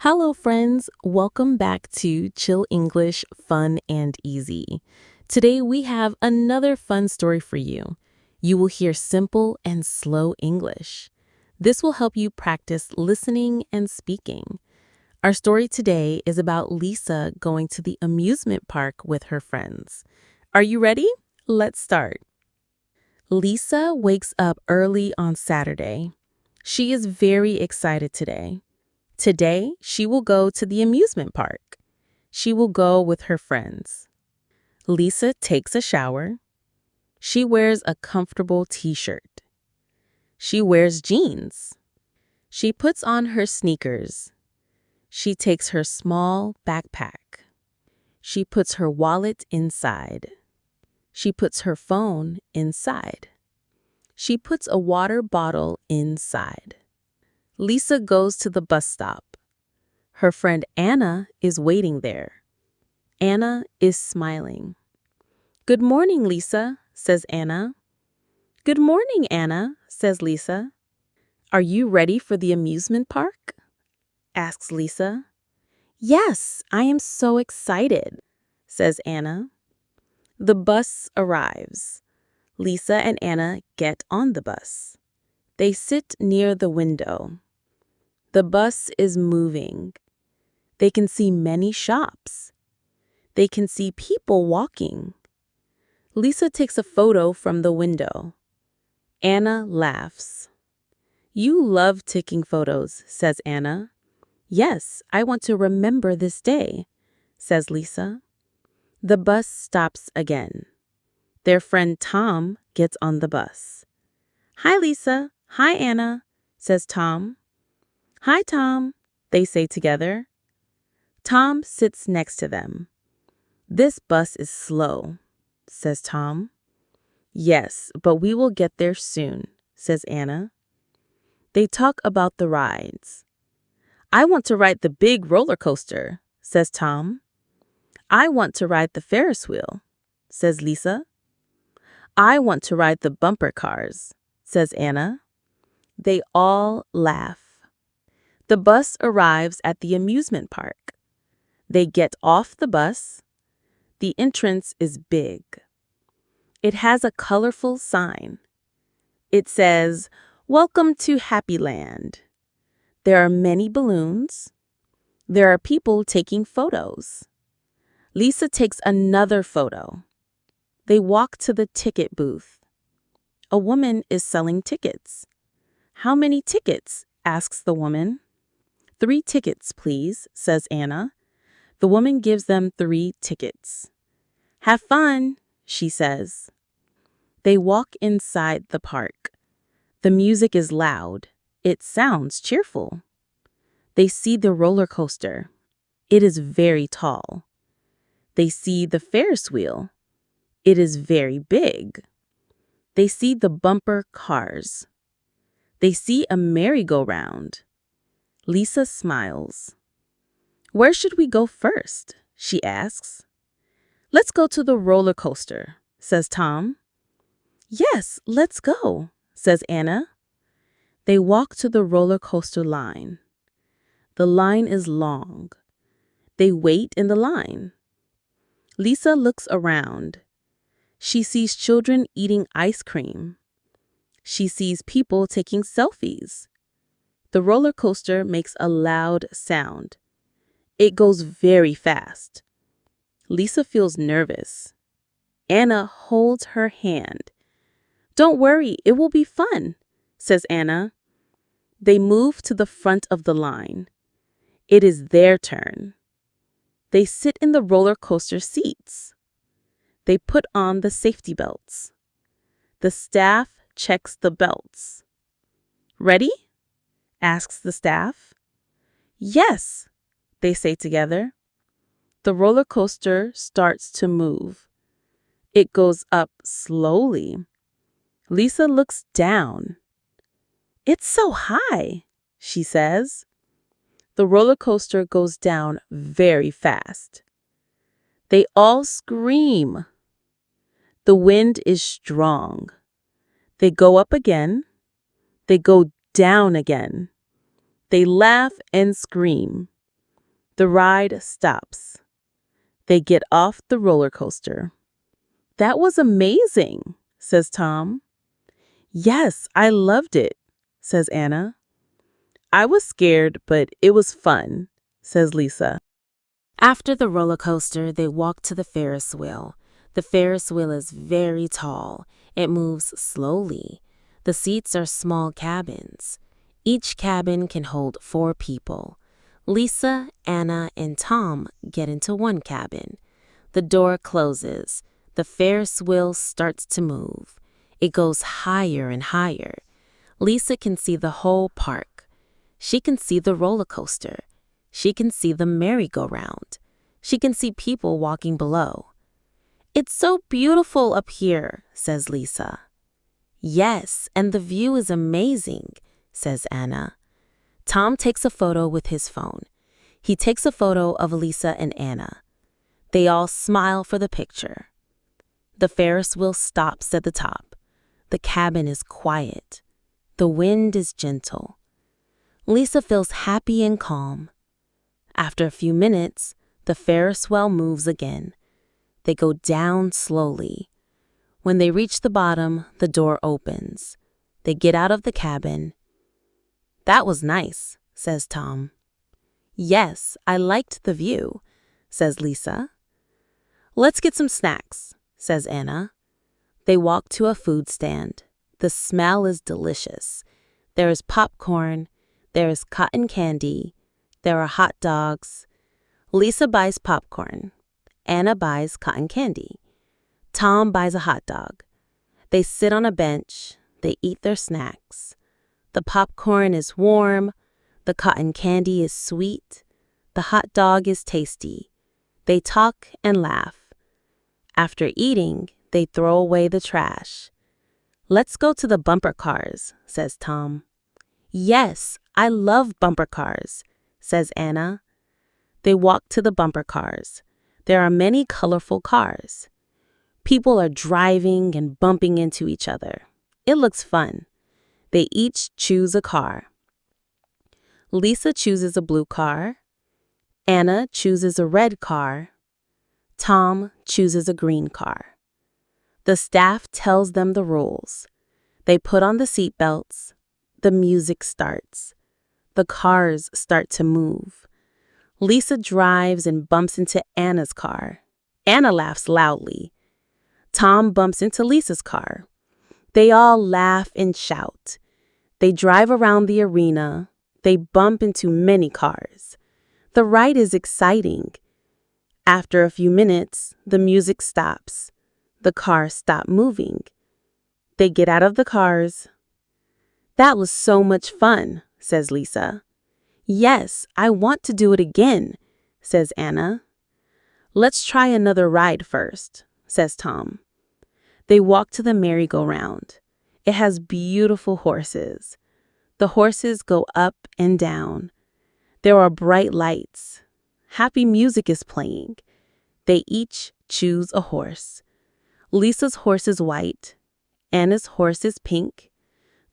Hello, friends. Welcome back to Chill English Fun and Easy. Today, we have another fun story for you. You will hear simple and slow English. This will help you practice listening and speaking. Our story today is about Lisa going to the amusement park with her friends. Are you ready? Let's start. Lisa wakes up early on Saturday. She is very excited today. Today, she will go to the amusement park. She will go with her friends. Lisa takes a shower. She wears a comfortable t-shirt. She wears jeans. She puts on her sneakers. She takes her small backpack. She puts her wallet inside. She puts her phone inside. She puts a water bottle inside. Lisa goes to the bus stop. Her friend Anna is waiting there. Anna is smiling. "Good morning, Lisa," says Anna. "Good morning, Anna," says Lisa. "Are you ready for the amusement park?" asks Lisa. "Yes, I am so excited," says Anna. The bus arrives. Lisa and Anna get on the bus. They sit near the window. The bus is moving. They can see many shops. They can see people walking. Lisa takes a photo from the window. Anna laughs. "You love taking photos," says Anna. "Yes, I want to remember this day," says Lisa. The bus stops again. Their friend Tom gets on the bus. "Hi, Lisa. Hi, Anna," says Tom. "Hi, Tom," they say together. Tom sits next to them. "This bus is slow," says Tom. "Yes, but we will get there soon," says Anna. They talk about the rides. "I want to ride the big roller coaster," says Tom. "I want to ride the Ferris wheel," says Lisa. "I want to ride the bumper cars," says Anna. They all laugh. The bus arrives at the amusement park. They get off the bus. The entrance is big. It has a colorful sign. It says, "Welcome to Happy Land." There are many balloons. There are people taking photos. Lisa takes another photo. They walk to the ticket booth. A woman is selling tickets. "How many tickets?" asks the woman. "3 tickets, please," says Anna. The woman gives them 3 tickets. "Have fun," she says. They walk inside the park. The music is loud. It sounds cheerful. They see the roller coaster. It is very tall. They see the Ferris wheel. It is very big. They see the bumper cars. They see a merry-go-round. Lisa smiles. "Where should we go first?" she asks. "Let's go to the roller coaster," says Tom. "Yes, let's go," says Anna. They walk to the roller coaster line. The line is long. They wait in the line. Lisa looks around. She sees children eating ice cream. She sees people taking selfies. The roller coaster makes a loud sound. It goes very fast. Lisa feels nervous. Anna holds her hand. "Don't worry, it will be fun," says Anna. They move to the front of the line. It is their turn. They sit in the roller coaster seats. They put on the safety belts. The staff checks the belts. "Ready?" asks the staff. "Yes," they say together. The roller coaster starts to move. It goes up slowly. Lisa looks down. "It's so high," she says. The roller coaster goes down very fast. They all scream. The wind is strong. They go up again. They go down again. They laugh and scream. The ride stops. They get off the roller coaster. That was amazing, says Tom. Yes, I loved it, says Anna. I was scared, but it was fun, says Lisa. After the roller coaster, they walk to the Ferris wheel. The Ferris wheel is very tall. It moves slowly. The seats are small cabins. Each cabin can hold 4 people. Lisa, Anna, and Tom get into one cabin. The door closes. The Ferris wheel starts to move. It goes higher and higher. Lisa can see the whole park. She can see the roller coaster. She can see the merry-go-round. She can see people walking below. It's so beautiful up here, says Lisa. Yes, and the view is amazing, says Anna. Tom takes a photo with his phone. He takes a photo of Lisa and Anna. They all smile for the picture. The Ferris wheel stops at the top. The cabin is quiet. The wind is gentle. Lisa feels happy and calm. After a few minutes, the Ferris wheel moves again. They go down slowly. When they reach the bottom, the door opens. They get out of the cabin. That was nice, says Tom. Yes, I liked the view, says Lisa. Let's get some snacks, says Anna. They walk to a food stand. The smell is delicious. There is popcorn. There is cotton candy. There are hot dogs. Lisa buys popcorn. Anna buys cotton candy. Tom buys a hot dog. They sit on a bench. They eat their snacks. The popcorn is warm. The cotton candy is sweet. The hot dog is tasty. They talk and laugh. After eating, they throw away the trash. Let's go to the bumper cars, says Tom. Yes, I love bumper cars, says Anna. They walk to the bumper cars. There are many colorful cars. People are driving and bumping into each other. It looks fun. They each choose a car. Lisa chooses a blue car. Anna chooses a red car. Tom chooses a green car. The staff tells them the rules. They put on the seatbelts. The music starts. The cars start to move. Lisa drives and bumps into Anna's car. Anna laughs loudly. Tom bumps into Lisa's car. They all laugh and shout. They drive around the arena. They bump into many cars. The ride is exciting. After a few minutes, the music stops. The cars stop moving. They get out of the cars. That was so much fun, says Lisa. Yes, I want to do it again, says Anna. Let's try another ride first, says Tom. They walk to the merry-go-round. It has beautiful horses. The horses go up and down. There are bright lights. Happy music is playing. They each choose a horse. Lisa's horse is white. Anna's horse is pink.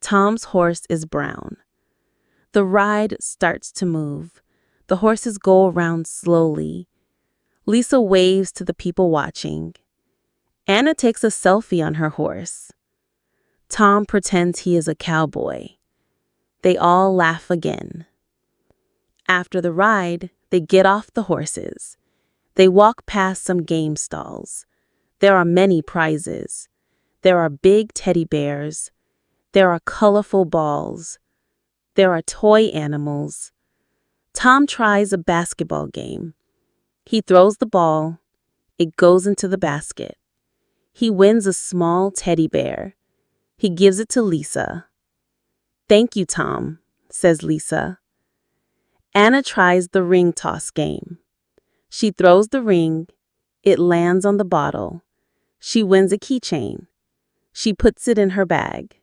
Tom's horse is brown. The ride starts to move. The horses go around slowly. Lisa waves to the people watching. Anna takes a selfie on her horse. Tom pretends he is a cowboy. They all laugh again. After the ride, they get off the horses. They walk past some game stalls. There are many prizes. There are big teddy bears. There are colorful balls. There are toy animals. Tom tries a basketball game. He throws the ball. It goes into the basket. He wins a small teddy bear. He gives it to Lisa. Thank you, Tom, says Lisa. Anna tries the ring toss game. She throws the ring. It lands on the bottle. She wins a keychain. She puts it in her bag.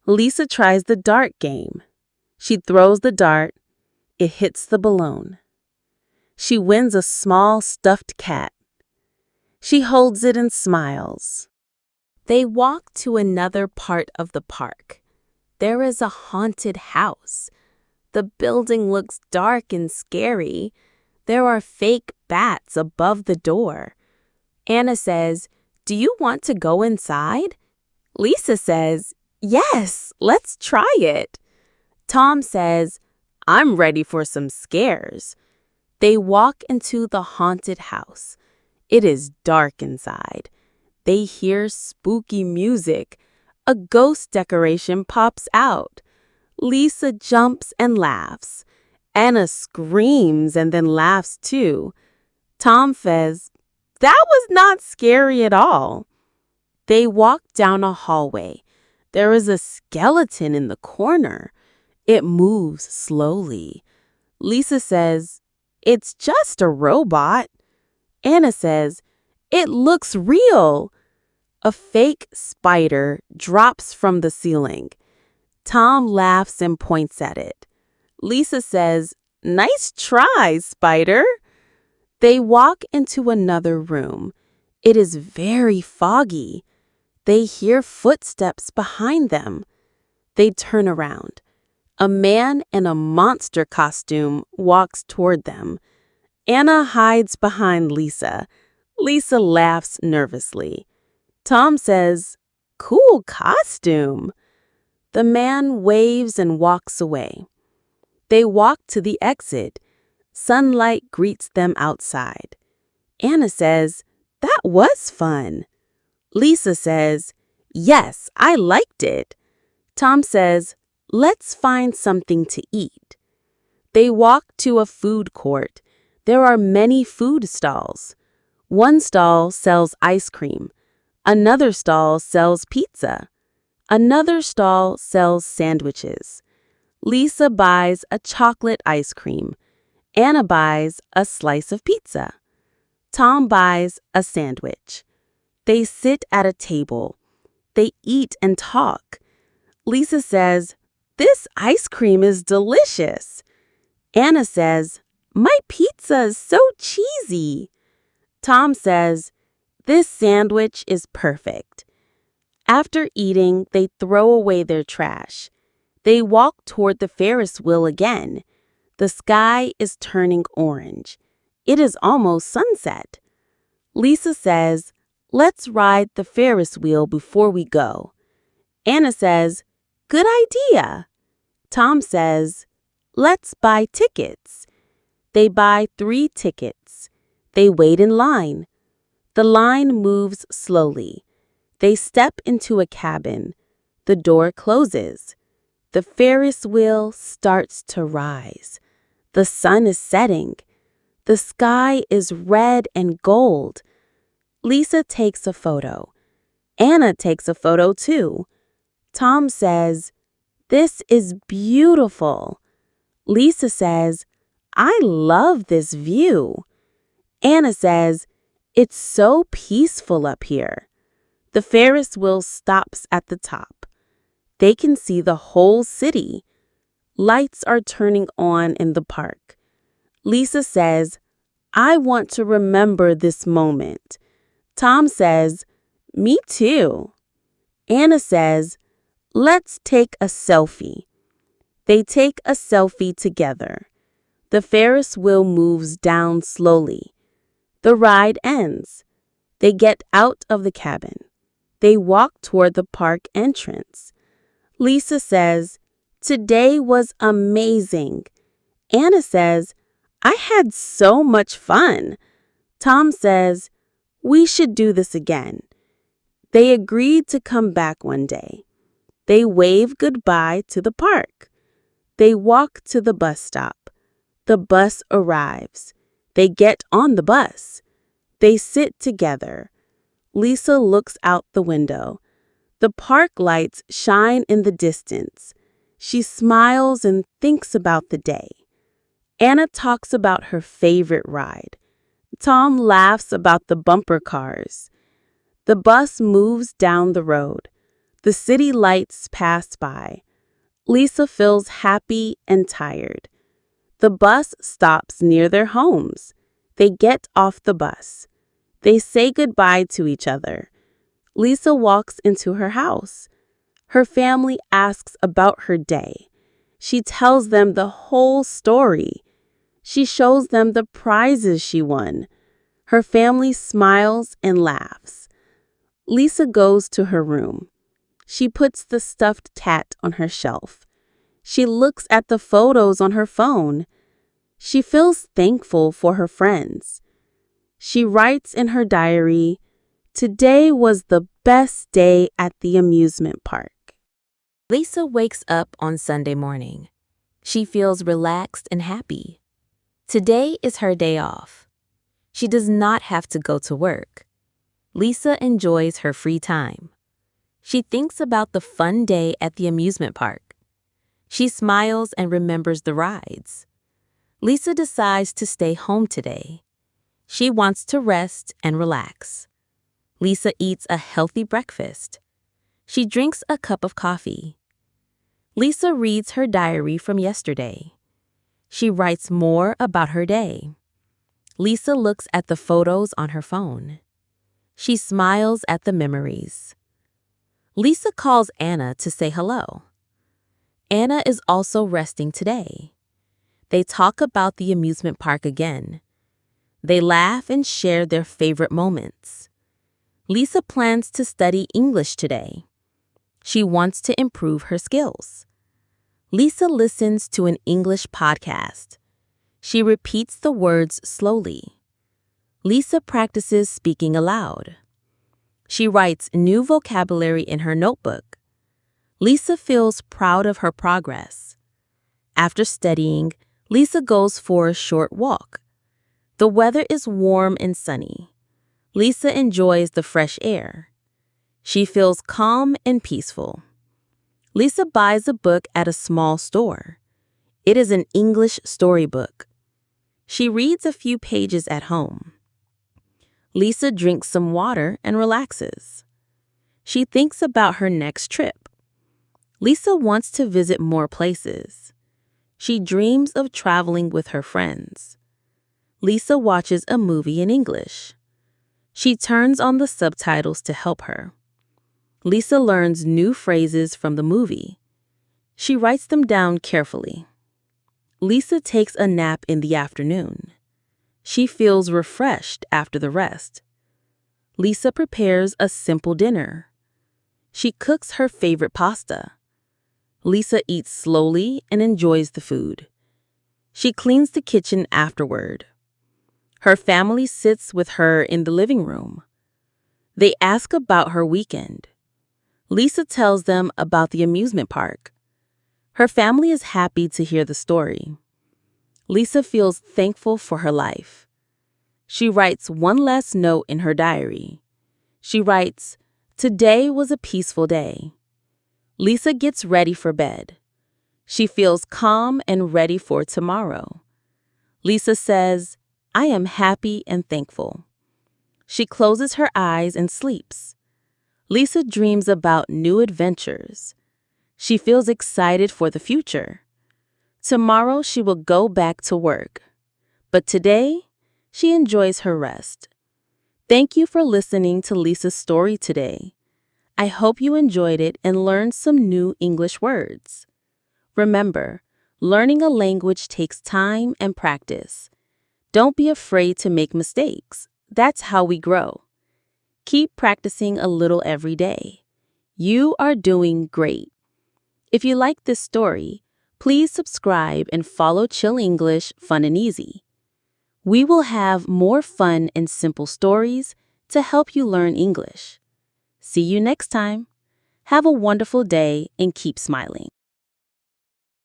Lisa tries the dart game. She throws the dart. It hits the balloon. She wins a small stuffed cat. She holds it and smiles. They walk to another part of the park. There is a haunted house. The building looks dark and scary. There are fake bats above the door. Anna says, "Do you want to go inside?" Lisa says, "Yes, let's try it." Tom says, "I'm ready for some scares." They walk into the haunted house. It is dark inside. They hear spooky music. A ghost decoration pops out. Lisa jumps and laughs. Anna screams and then laughs too. Tom says, "That was not scary at all." They walk down a hallway. There is a skeleton in the corner. It moves slowly. Lisa says, "It's just a robot." Anna says, "It looks real." A fake spider drops from the ceiling. Tom laughs and points at it. Lisa says, "Nice try, spider." They walk into another room. It is very foggy. They hear footsteps behind them. They turn around. A man in a monster costume walks toward them. Anna hides behind Lisa. Lisa laughs nervously. Tom says, "Cool costume." The man waves and walks away. They walk to the exit. Sunlight greets them outside. Anna says, "That was fun." Lisa says, "Yes, I liked it." Tom says, "Let's find something to eat." They walk to a food court. There are many food stalls. One stall sells ice cream. Another stall sells pizza. Another stall sells sandwiches. Lisa buys a chocolate ice cream. Anna buys a slice of pizza. Tom buys a sandwich. They sit at a table. They eat and talk. Lisa says, "This ice cream is delicious." Anna says, "My pizza is so cheesy." Tom says, "This sandwich is perfect." After eating, they throw away their trash. They walk toward the Ferris wheel again. The sky is turning orange. It is almost sunset. Lisa says, "Let's ride the Ferris wheel before we go." Anna says, "Good idea." Tom says, "Let's buy tickets." They buy 3 tickets. They wait in line. The line moves slowly. They step into a cabin. The door closes. The Ferris wheel starts to rise. The sun is setting. The sky is red and gold. Lisa takes a photo. Anna takes a photo too. Tom says, "This is beautiful." Lisa says, "I love this view." Anna says, "It's so peaceful up here." The Ferris wheel stops at the top. They can see the whole city. Lights are turning on in the park. Lisa says, "I want to remember this moment." Tom says, "Me too." Anna says, "Let's take a selfie." They take a selfie together. The Ferris wheel moves down slowly. The ride ends. They get out of the cabin. They walk toward the park entrance. Lisa says, "Today was amazing." Anna says, "I had so much fun." Tom says, "We should do this again." They agreed to come back one day. They wave goodbye to the park. They walk to the bus stop. The bus arrives. They get on the bus. They sit together. Lisa looks out the window. The park lights shine in the distance. She smiles and thinks about the day. Anna talks about her favorite ride. Tom laughs about the bumper cars. The bus moves down the road. The city lights pass by. Lisa feels happy and tired. The bus stops near their homes. They get off the bus. They say goodbye to each other. Lisa walks into her house. Her family asks about her day. She tells them the whole story. She shows them the prizes she won. Her family smiles and laughs. Lisa goes to her room. She puts the stuffed cat on her shelf. She looks at the photos on her phone. She feels thankful for her friends. She writes in her diary, "Today was the best day at the amusement park." Lisa wakes up on Sunday morning. She feels relaxed and happy. Today is her day off. She does not have to go to work. Lisa enjoys her free time. She thinks about the fun day at the amusement park. She smiles and remembers the rides. Lisa decides to stay home today. She wants to rest and relax. Lisa eats a healthy breakfast. She drinks a cup of coffee. Lisa reads her diary from yesterday. She writes more about her day. Lisa looks at the photos on her phone. She smiles at the memories. Lisa calls Anna to say hello. Anna is also resting today. They talk about the amusement park again. They laugh and share their favorite moments. Lisa plans to study English today. She wants to improve her skills. Lisa listens to an English podcast. She repeats the words slowly. Lisa practices speaking aloud. She writes new vocabulary in her notebook. Lisa feels proud of her progress. After studying, Lisa goes for a short walk. The weather is warm and sunny. Lisa enjoys the fresh air. She feels calm and peaceful. Lisa buys a book at a small store. It is an English storybook. She reads a few pages at home. Lisa drinks some water and relaxes. She thinks about her next trip. Lisa wants to visit more places. She dreams of traveling with her friends. Lisa watches a movie in English. She turns on the subtitles to help her. Lisa learns new phrases from the movie. She writes them down carefully. Lisa takes a nap in the afternoon. She feels refreshed after the rest. Lisa prepares a simple dinner. She cooks her favorite pasta. Lisa eats slowly and enjoys the food. She cleans the kitchen afterward. Her family sits with her in the living room. They ask about her weekend. Lisa tells them about the amusement park. Her family is happy to hear the story. Lisa feels thankful for her life. She writes one last note in her diary. She writes, "Today was a peaceful day." Lisa gets ready for bed. She feels calm and ready for tomorrow. Lisa says, "I am happy and thankful." She closes her eyes and sleeps. Lisa dreams about new adventures. She feels excited for the future. Tomorrow she will go back to work. But today, she enjoys her rest. Thank you for listening to Lisa's story today. I hope you enjoyed it and learned some new English words. Remember, learning a language takes time and practice. Don't be afraid to make mistakes. That's how we grow. Keep practicing a little every day. You are doing great. If you like this story, please subscribe and follow Chill English Fun and Easy. We will have more fun and simple stories to help you learn English. See you next time. Have a wonderful day and keep smiling.